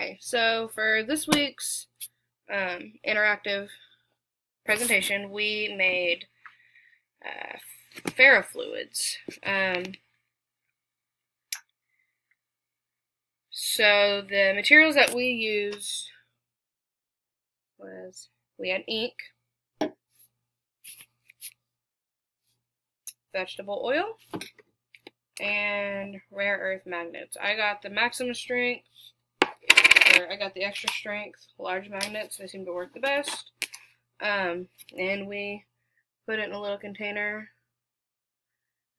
Hi, so for this week's interactive presentation, we made ferrofluids. So the materials that we used was, we had ink, vegetable oil, and rare earth magnets. I got the maximum strength, I got the extra strength large magnets. They seem to work the best. And we put it in a little container,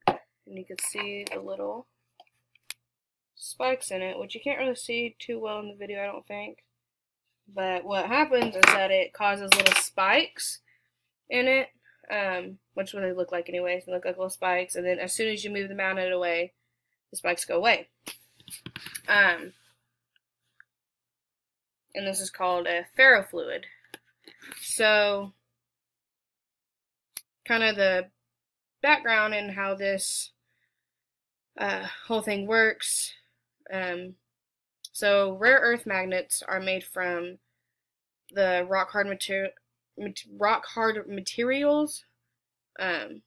and you can see the little spikes in it, which you can't really see too well in the video, I don't think. But what happens is that it causes little spikes in it, which is what they look like anyways. They look like little spikes, and then as soon as you move the magnet away, the spikes go away. And this is called a ferrofluid. So, kind of the background and how this whole thing works. So, rare earth magnets are made from the rock hard materials. And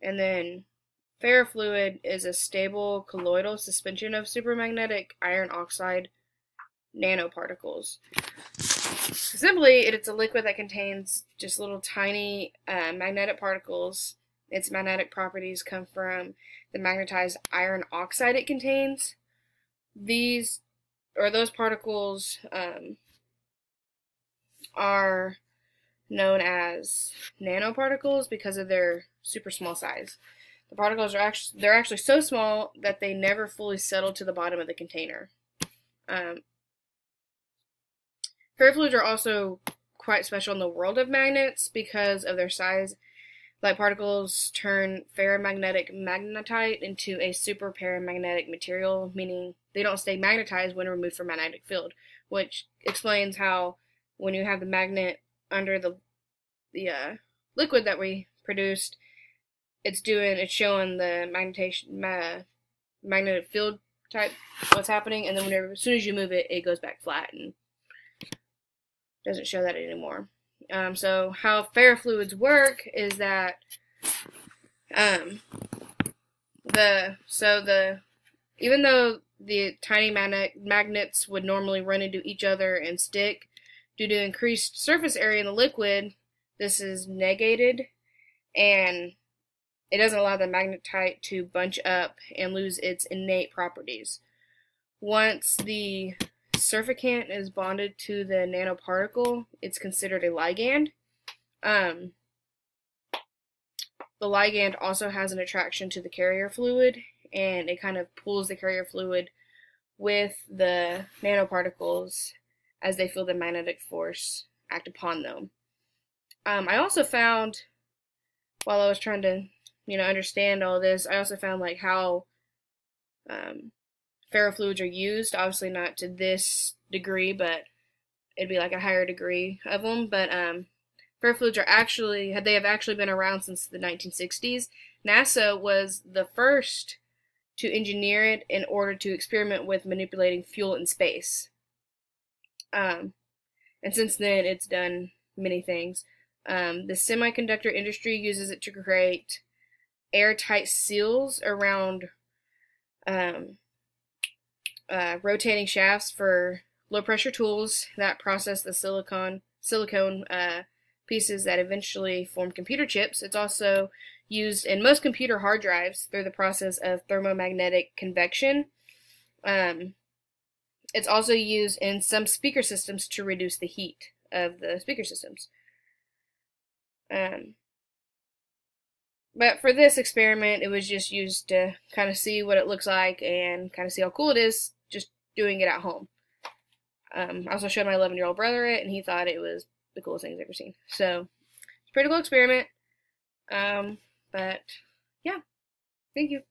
then ferrofluid is a stable colloidal suspension of supermagnetic iron oxide nanoparticles. Simply, it's a liquid that contains just little tiny magnetic particles. Its magnetic properties come from the magnetized iron oxide it contains. Those particles are known as nanoparticles because of their super small size. The particles are actually so small that they never fully settle to the bottom of the container. Ferrofluids are also quite special in the world of magnets because of their size. Light particles turn ferromagnetic magnetite into a super paramagnetic material, meaning they don't stay magnetized when removed from magnetic field, which explains how when you have the magnet under the liquid that we produced, it's showing the magnetic field type, what's happening, and then as soon as you move it, it goes back flat and doesn't show that anymore. So how ferrofluids work is that even though the tiny magnets would normally run into each other and stick, due to increased surface area in the liquid, this is negated, and it doesn't allow the magnetite to bunch up and lose its innate properties. Once the surfactant is bonded to the nanoparticle, it's considered a ligand. The ligand also has an attraction to the carrier fluid, and it kind of pulls the carrier fluid with the nanoparticles as they feel the magnetic force act upon them. I also found, while I was trying to understand all this, I also found like how ferrofluids are used. Obviously not to this degree, but it'd be like a higher degree of them. But ferrofluids have actually been around since the 1960s. NASA was the first to engineer it in order to experiment with manipulating fuel in space. And since then, it's done many things. The semiconductor industry uses it to create airtight seals around rotating shafts for low-pressure tools that process the silicone pieces that eventually form computer chips. It's also used in most computer hard drives through the process of thermomagnetic convection. It's also used in some speaker systems to reduce the heat of the speaker systems. But for this experiment, it was just used to kind of see what it looks like and kind of see how cool it is just doing it at home. I also showed my 11-year-old brother it, and he thought it was the coolest thing he's ever seen. So, it's a pretty cool experiment. But, yeah. Thank you.